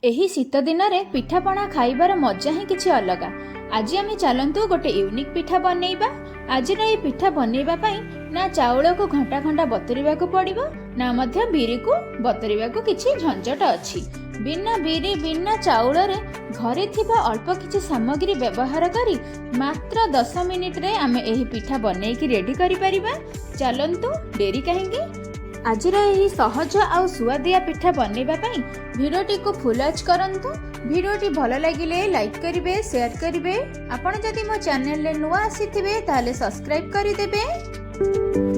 ଏହି ଶୀତ ଦିନରେ ପିଠାପଣା ଖାଇବାର ମଜା ହିଁ କିଛି ଅଲଗା। ଆଜି ଆମେ ଚାଲନ୍ତୁ ଗୋଟେ ୟୁନିକ୍ ପିଠା ବନେଇବା। ଆଜିର ଏହି ପିଠା ବନେଇବା ପାଇଁ ନା ଚାଉଳକୁ ଘଣ୍ଟା ଘଣ୍ଟା ବତୁରିବାକୁ ପଡ଼ିବ, ନା ମଧ୍ୟ ବିରିକୁ ବତୁରିବାକୁ କିଛି ଝଞ୍ଝଟ ଅଛି। ବିନା ବିରି ବିନା ଚାଉଳରେ ଘରେ ଥିବା ଅଳ୍ପ କିଛି ସାମଗ୍ରୀ ବ୍ୟବହାର କରି ମାତ୍ର 10 ମିନିଟରେ ଆମେ ଏହି ପିଠା ବନେଇକି ରେଡି କରିପାରିବା। ଚାଲନ୍ତୁ, ଡେରି କାହିଁକି? ଆଜିର ଏହି ସହଜ ଆଉ ସୁଆଦିଆ ପିଠା ବନେଇବା ପାଇଁ ଭିଡ଼ିଓଟିକୁ ଫୁଲ୍ ୱାଚ୍ କରନ୍ତୁ। ଭିଡ଼ିଓଟି ଭଲ ଲାଗିଲେ ଲାଇକ୍ କରିବେ, ସେୟାର କରିବେ। ଆପଣ ଯଦି ମୋ ଚ୍ୟାନେଲରେ ନୂଆ ଆସିଥିବେ ତାହେଲେ ସବସ୍କ୍ରାଇବ୍ କରିଦେବେ।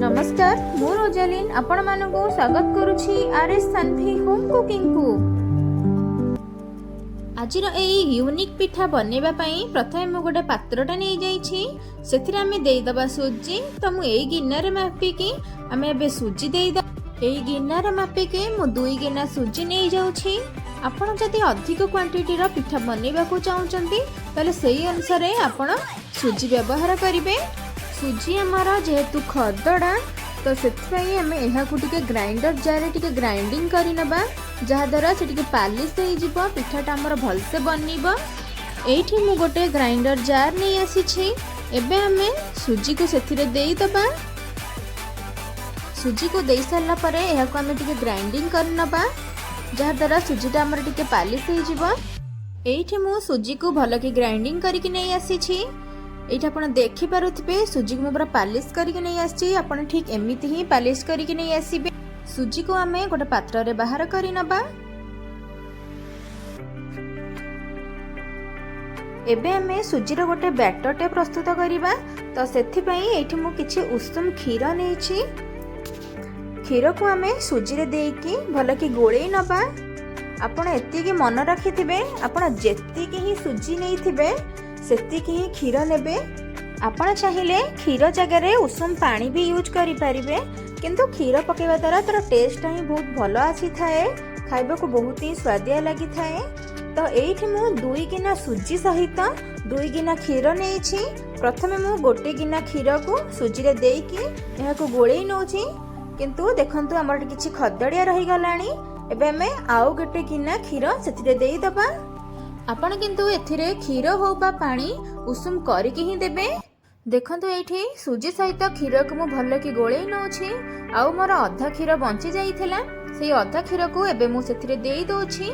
ନମସ୍କାର, ମୁଁ ରୋଜାଲିନ୍ ଆପଣମାନଙ୍କୁ ସ୍ୱାଗତ କରୁଛି ଆର୍ଏସ୍ ସାନ୍ଭି ହୋମ୍ କୁକିଂକୁ। ଆଜିର ଏହି ୟୁନିକ୍ ପିଠା ବନେଇବା ପାଇଁ ପ୍ରଥମେ ମୁଁ ଗୋଟେ ପାତ୍ରଟା ନେଇଯାଇଛି। ସେଥିରେ ଆମେ ଦେଇଦେବା ସୁଜି। ତ ମୁଁ ଏଇ ଗିନାରେ ମାପିକି ଆମେ ଏବେ ସୁଜି ଦେଇଦେବା। ଏଇ ଗିନାରେ ମାପିକି ମୁଁ 2 ଗିନା ସୁଜି ନେଇଯାଉଛି। ଆପଣ ଯଦି ଅଧିକ କ୍ୱାଣ୍ଟିଟିର ପିଠା ବନେଇବାକୁ ଚାହୁଁଛନ୍ତି ତାହେଲେ ସେଇ ଅନୁସାରେ ଆପଣ ସୁଜି ବ୍ୟବହାର କରିବେ। ସୁଜି ଆମର ଯେହେତୁ ଖଦଡ଼ା, ତ ସେଥିପାଇଁ ଆମେ ଏହାକୁ ଟିକେ ଗ୍ରାଇଣ୍ଡର ଜାରରେ ଟିକେ ଗ୍ରାଇଣ୍ଡିଙ୍ଗ କରିନେବା, ଯାହାଦ୍ୱାରା ସେ ଟିକେ ପାଲିସ ହେଇଯିବ, ପିଠାଟା ଆମର ଭଲସେ ବନିବ। ଏଇଠି ମୁଁ ଗୋଟେ ଗ୍ରାଇଣ୍ଡର ଜାର ନେଇ ଆସିଛି। ଏବେ ଆମେ ସୁଜିକୁ ସେଥିରେ ଦେଇଦେବା। ସୁଜିକୁ ଦେଇ ସାରିଲା ପରେ ଏହାକୁ ଆମେ ଟିକେ ଗ୍ରାଇଣ୍ଡିଙ୍ଗ କରିନେବା, ଯାହାଦ୍ୱାରା ସୁଜିଟା ଆମର ଟିକେ ପାଲିସ ହେଇଯିବ। ଏଇଠି ମୁଁ ସୁଜିକୁ ଭଲକି ଗ୍ରାଇଣ୍ଡିଙ୍ଗ କରିକି ନେଇ ଆସିଛି। ଏଇଠି ଆପଣ ଦେଖିପାରୁଥିବେ ସୁଜିକୁ ମୁଁ ପୁରା ପାଲିସ କରିକି ନେଇ ଆସିଛି। ଆପଣ ଠିକ୍ ଏମିତି ହିଁ ପାଲିସ କରିକି ନେଇ ଆସିବେ। ସୁଜିକୁ ଆମେ ଗୋଟେ ପାତ୍ରରେ ବାହାର କରିନେବା। ଏବେ ଆମେ ସୁଜିର ଗୋଟେ ବ୍ୟାଟରଟେ ପ୍ରସ୍ତୁତ କରିବା। ତ ସେଥିପାଇଁ ଏଇଠି ମୁଁ କିଛି ଉଷୁମ କ୍ଷୀର ନେଇଛି। କ୍ଷୀରକୁ ଆମେ ସୁଜିରେ ଦେଇକି ଭଲକି ଗୋଳେଇ ନେବା। ଆପଣ ଏତିକି ମନେ ରଖିଥିବେ, ଆପଣ ଯେତିକି ହିଁ ସୁଜି ନେଇଥିବେ ସେତିକି ହିଁ କ୍ଷୀର ନେବେ। ଆପଣ ଚାହିଁଲେ କ୍ଷୀର ଜାଗାରେ ଉଷୁମ ପାଣି ବି ୟୁଜ୍ କରିପାରିବେ, କିନ୍ତୁ କ୍ଷୀର ପକାଇବା ଦ୍ୱାରା ତାର ଟେଷ୍ଟଟା ହିଁ ବହୁତ ଭଲ ଆସିଥାଏ, ଖାଇବାକୁ ବହୁତ ହିଁ ସ୍ୱାଦିଆ ଲାଗିଥାଏ। ତ ଏଇଠି ମୁଁ 2 ଗିନା ସୁଜି ସହିତ 2 ଗିନା କ୍ଷୀର ନେଇଛି। ପ୍ରଥମେ ମୁଁ 1 ଗିନା କ୍ଷୀରକୁ ସୁଜିରେ ଦେଇକି ଏହାକୁ ଗୋଳେଇ ନେଉଛି, କିନ୍ତୁ ଦେଖନ୍ତୁ ଆମର କିଛି ଖଦଡ଼ିଆ ରହିଗଲାଣି। ଏବେ ଆମେ ଆଉ 1 ଗିନା କ୍ଷୀର ସେଥିରେ ଦେଇଦେବା। ଆପଣ କିନ୍ତୁ ଏଥିରେ କ୍ଷୀର ହଉ ବା ପାଣି ଉଷୁମ କରିକି ହିଁ ଦେବେ। ଦେଖନ୍ତୁ ଏଇଠି ସୁଜି ସହିତ କ୍ଷୀରକୁ ମୁଁ ଭଲକି ଗୋଳେଇ ନେଉଛି। ଆଉ ମୋର ଅଧା କ୍ଷୀର ବଞ୍ଚି ଯାଇଥିଲା, ସେଇ ଅଧା କ୍ଷୀରକୁ ଏବେ ମୁଁ ସେଥିରେ ଦେଇ ଦେଉଛି।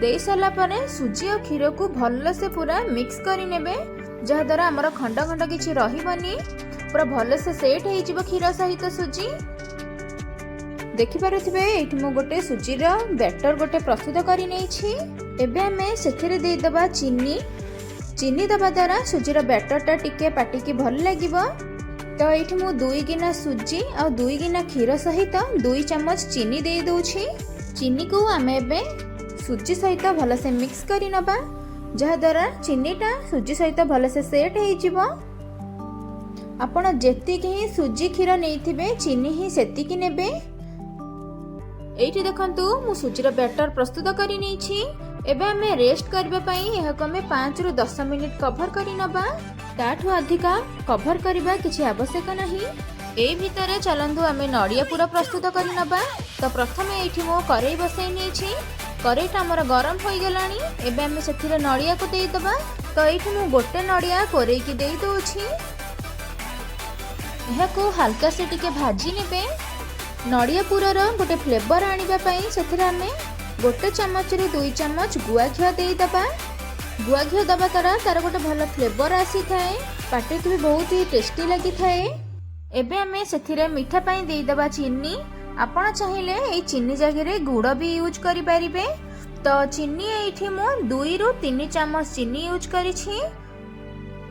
ଦେଇ ସାରିଲା ପରେ ସୁଜି ଆଉ କ୍ଷୀରକୁ ଭଲସେ ପୁରା ମିକ୍ସ କରିନେବେ, ଯାହାଦ୍ୱାରା ଆମର ଖଣ୍ଡ ଖଣ୍ଡ କିଛି ରହିବନି, ପୁରା ଭଲସେ ସେଟ୍ ହେଇଯିବ କ୍ଷୀର ସହିତ ସୁଜି। ଦେଖିପାରୁଥିବେ ଏଇଠି ମୁଁ ଗୋଟେ ସୁଜିର ବ୍ୟାଟର ଗୋଟେ ପ୍ରସ୍ତୁତ କରି ନେଇଛି। ଏବେ ଆମେ ସେଥିରେ ଦେଇଦେବା ଚିନି। ଚିନି ଦେବା ଦ୍ୱାରା ସୁଜିର ବ୍ୟାଟରଟା ଟିକେ ପାଟିକି ଭଲ ଲାଗିବ। ତ ଏଇଠି ମୁଁ 2 ଗିନା ସୁଜି ଆଉ 2 ଗିନା କ୍ଷୀର ସହିତ 2 ଚାମଚ ଚିନି ଦେଇ ଦେଉଛି। ଚିନିକୁ ଆମେ ଏବେ ସୁଜି ସହିତ ଭଲସେ ମିକ୍ସ କରି ନେବା, ଯାହାଦ୍ୱାରା ଚିନିଟା ସୁଜି ସହିତ ଭଲସେ ସେଟ୍ ହେଇଯିବ। ଆପଣ ଯେତିକି ହିଁ ସୁଜି କ୍ଷୀର ନେଇଥିବେ ଚିନି ହିଁ ସେତିକି ନେବେ। ଏଇଠି ଦେଖନ୍ତୁ ମୁଁ ସୁଜିର ବ୍ୟାଟର ପ୍ରସ୍ତୁତ କରି ନେଇଛି। ଏବେ ଆମେ ରେଷ୍ଟ କରିବା ପାଇଁ ଏହାକୁ ଆମେ 5 ରୁ 10 ମିନିଟ୍ କଭର କରି ନେବା। ତାଠୁ ଅଧିକ କଭର କରିବା କିଛି ଆବଶ୍ୟକ ନାହିଁ। ଏଇ ଭିତରେ ଚାଲନ୍ତୁ ଆମେ ନଡ଼ିଆ ପୁର ପ୍ରସ୍ତୁତ କରି ନେବା। ତ ପ୍ରଥମେ ଏଇଠି ମୁଁ କରେଇ ବସାଇ ନେଇଛି। କରେଇଟା ଆମର ଗରମ ହୋଇଗଲାଣି। ଏବେ ଆମେ ସେଥିରେ ନଡ଼ିଆକୁ ଦେଇଦେବା। ତ ଏଇଠି ମୁଁ 1 ନଡ଼ିଆ କୋରେଇକି ଦେଇ ଦେଉଛି। ଏହାକୁ ହାଲକା ସେ ଟିକେ ଭାଜି ନେବେ। ନଡ଼ିଆ ପୁରର ଗୋଟେ ଫ୍ଲେଭର ଆଣିବା ପାଇଁ ସେଥିରେ ଆମେ 1 ଚାମଚରୁ 2 ଚାମଚ ଗୁଆ ଘିଅ ଦେଇଦେବା। ଗୁଆ ଘିଅ ଦେବା ଦ୍ୱାରା ତାର ଗୋଟେ ଭଲ ଫ୍ଲେଭର ଆସିଥାଏ, ପାଟିକୁ ବି ବହୁତ ହି ଟେଷ୍ଟି ଲାଗିଥାଏ। ଏବେ ଆମେ ସେଥିରେ ମିଠା ପାଇଁ ଦେଇଦେବା ଚିନି। ଆପଣ ଚାହିଁଲେ ଏଇ ଚିନି ଜାଗାରେ ଗୁଡ଼ ବି ୟୁଜ୍ କରିପାରିବେ। ତ ଚିନି ଏଇଠି ମୁଁ 2 ରୁ 3 ଚାମଚ ଚିନି ୟୁଜ୍ କରିଛି।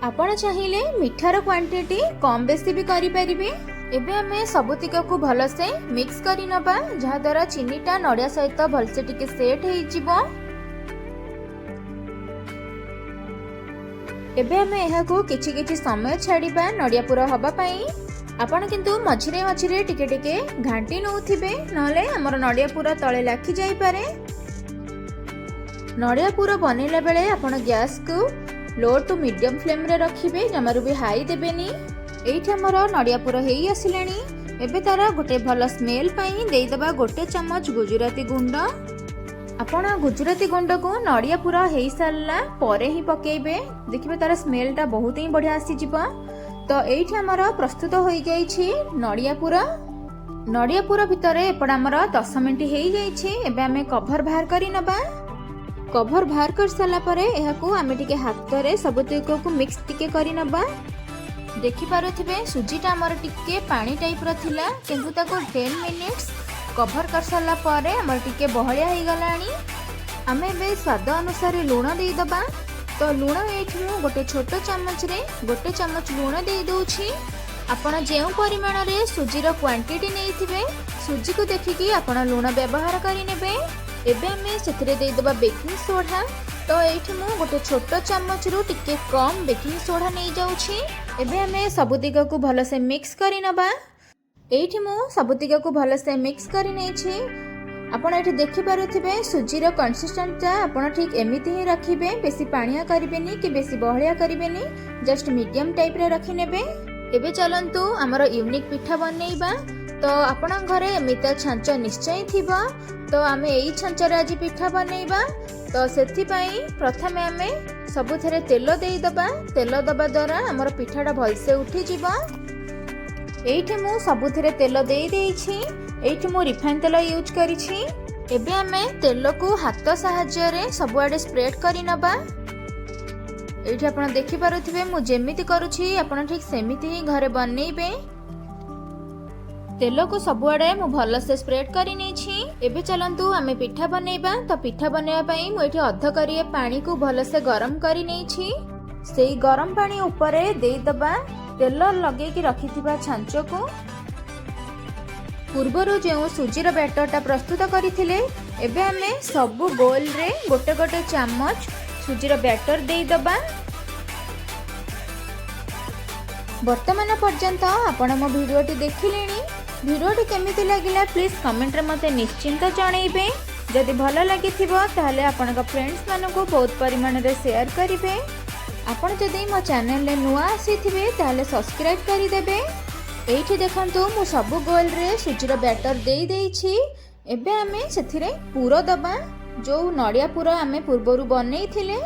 ଆପଣ ଚାହିଁଲେ ମିଠାର କ୍ୱାଣ୍ଟିଟି କମ୍ ବେଶୀ ବି କରିପାରିବେ। ଏବେ ଆମେ ସବୁତିକକୁ ଭଲସେ ମିକ୍ସ କରି ନେବା, ଯାହାଦ୍ୱାରା ଚିନିଟା ନଡ଼ିଆ ସହିତ ଭଲସେ ଟିକେ ସେଟ୍ ହେଇଯିବ। ଏବେ ଆମେ ଏହାକୁ କିଛି କିଛି ସମୟ ଛାଡ଼ିବା ନଡ଼ିଆ ପୁର ହେବା ପାଇଁ। ଆପଣ କିନ୍ତୁ ମଝିରେ ମଝିରେ ଟିକେ ଟିକେ ଘାଣ୍ଟି ନେଉଥିବେ, ନହେଲେ ଆମର ନଡ଼ିଆ ପୁର ତଳେ ଲାଖି ଯାଇପାରେ। ନଡ଼ିଆ ପୁର ବନେଇଲା ବେଳେ ଆପଣ ଗ୍ୟାସକୁ लो टू मीडियम फ्लेम रे रखिबे, जमारू भी हाई देबेनी। एइठी हमर नडिया पुर हेई आसिलानी। एबे तार गोटे भल स्मेल पाई देइदबा 1 चमच गुजराती गुंड। आपण गुजराती गुंड को नड़िया पूरा हो सारा पर ही पकेबे, देखिए तार स्मेलटा बहुत ही बढ़िया आसीज। तो ये आमर प्रस्तुत हो जाइए नड़िया पूरा। नड़िया पूरा भितर एपट आमर 10 मिनट हो जाइए। आम कभर बाहर कर नबा। कभर बाहर कर सारा पर आम टे हाथ में सबुतक को मिक्स टिके कर नबा। देखिपे सुजीटा आमर टिके पानी टाइप थिला, किंतु ताको 10 मिनिट्स कभर कर सारा पर आमर टिके बहलिया हो गलानी। आम ए स्वाद अनुसार लुण दे दबा। तो लुण ये गोटे छोट चामच रे गोटे चामच लुण दे दूची। आपण जो परिमाण रे सुजीर क्वांटिटी नहीं सुजी को देखिकी आपण लुण व्यवहार करें। एबे आमे सेथिरे दे दबा बेकिंग सोडा। तो ये गोटे छोट चामच रु टिके कम बेकिंग सोडा नहीं जाउची। एबे आमे सबुतिक को भलसे मिक्स करि नबा। एठी मु सबुतिक को भलसे मिक्स करि नेछि। आपण एठी देखि पारुथिबे सुजीर कंसिस्टेंटटा आपण ठीक एमिति ही रखिबे, बेसी पानिया करिबेनी कि बेसी बहलिया करिबेनी, जस्ट मीडियम टाइप रे रखि नेबे। एबे चलंतु हमर यूनिक पिठा बनेइबा। तो आपण घरे एमिता छांच निश्चय थिबा। तो आमे एई छांचर आज पिठा बनेइबा। तो सेथि पई प्रथमे आमे सबुथरे तेल देई दबा। तेल दबा द्वारा हमर पिठाटा भलसे उठी जिबा। एठी मु सबुथरे तेल देई देइछि। एठी मु रिफाइन तेल यूज करिछि। एबे आमे तेल को हाथ सहाय्य रे सबुआडे स्प्रेड करि नबा। एठी आपण देखि पारुथिबे मु जेमिति करूछि आपण ठीक सेमिति ही घरे बनेइबे। तेल को सबुआडे मु भल से स्प्रेड करि नेछि। एबे चलंतु आमे पिठा बनेइबा। तो पिठा बनेवा पई मु एठी अध करिए पानी को भल से गरम करि नेछि। सेई गरम पानी ऊपरे देई दबा तेल लगे कि रखिथिबा छांच को। पूर्वरु जो सुजीर बैटरटा प्रस्तुत करथिले, एबे आमे सबु गोल रे गोटे गोटे चामच सुजीर बैटर देई दबा। वर्तमान पर्यंत आपण मो भिडियोटी देखिलेनी। भिडियोटी केमिति लागिला प्लीज कमेंट रे मते निश्चिंत जणाइबे। जदि भल लागिथिबो ताहले आपनका फ्रेंड्स मानको बहुत परिमाण रे शेयर करिवे। आपण जदि मो चैनल ले नुआ आसीथिबे ताहले सब्सक्राइब करि देबे। एठी देखंतु मु सबु गोल रे सुजीर बैटर देई देइछि। एबे आमे सेथिरे पूरो दबा, जो नड़िया पूरा आमे पूर्वरु बनेइथिले।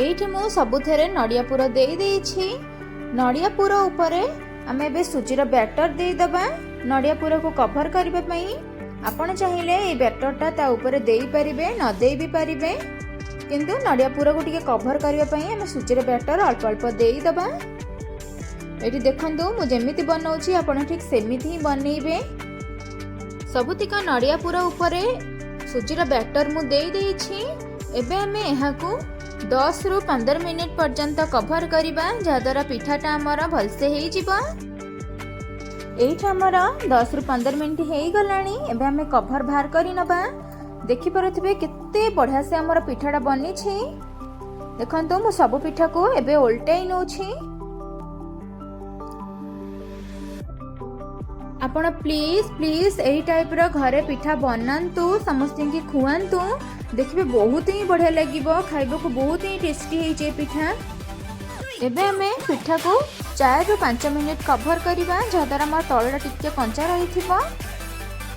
एठी मु सबुथरे नड़िया पूरा देई देइछि। नड़िया पूरा ऊपरे आमे बे सुजीर बैटर देई दबा। नड़िया पूरा को कवर करबे पई आपण चाहिए ए बैटरटा ता ऊपर देई परिबे, न देई भी परिबे, किंतु नड़िया पूरा को टिके कवर करबे पई आमे सुजीर बैटर अल्प अल्प देई दबा। एठी देखंतु मु जेमिति बनौछि आपण ठीक सेमिति ही बनेइबे। सबुतिक नड़िया पूरा ऊपरे सुजीर बैटर मु देई देइछि। एबे आमे एहा को 10 रु 15 मिनिट पर्यंत कवर करिबा, जाद्वारा पिठाटा हमर भलसे हेइ जिवो। एठी हमर 10 रु 15 मिनिट हेइ गलानी। एबे आमे कवर बाहर करि नबा। देखि पारुथिबे केते बढ़िया से हमर पिठाटा बनि छी। देखंतु मु सब पिठा को एबे उल्टाई नउछि। आपण प्लीज प्लीज एही टाइप रो घरे पिठा बनांतु, समस्ते की खुआंतु। देखिबे बहुत ही बढ़िया लागिबो, खाइबो को बहुत ही टेस्टी हेइ जे पिठा। एबे हमें पिठा को 4 रु 5 मिनिट कवर करिबा, जहाद्वारा हमर तळटा टिके कंचा रहिथिबो।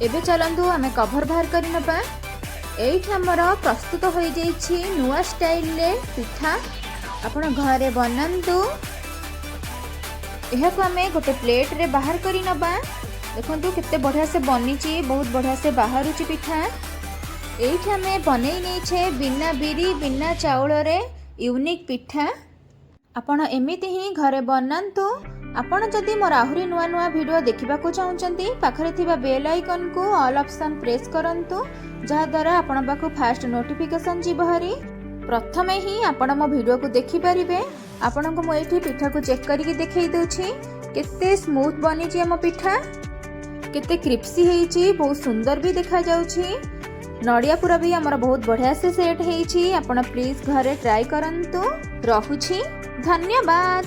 एबे चलंतु आमे कवर बाहर करि नबा। एठी हमर प्रस्तुत होई जाइछि नुआ स्टाइल ले पिठा। आपण घरे बनांतु। एहा को आमे गोटे प्लेट रे बाहर करि नबा। देखंतु केते बढ़िया से बनिछि, बहुत बढ़िया से बाहरुछि पिठा। एठी आमे बनै नै छे बिना बिरी बिना चाउल रे यूनिक पिठा। आपण एमिति ही घरे बनांतु। आपण जदि मोर आहुरी नुआ नुआ वीडियो देखिबा को चाहुचंती, पाखरे थिबा बेल आइकन को ऑल ऑप्शन प्रेस करंतु, जहा द्वारा आपण पाखु फास्ट नोटिफिकेशन जिबहरी। प्रथमे ही आपण मो वीडियो को देखि परिबे। आपण को मो एठी पिठा को चेक करिके देखै दोछि केते स्मूथ बनी छी हम पिठा, केते क्रिप्सी हेइची, बहुत सुंदर भी देखा जाउछि। नड़िया पूरा भी हमर बहुत बढ़िया से सेट हेइची। आपण प्लीज घरे ट्राई करंतु। रहुछि, धन्यवाद।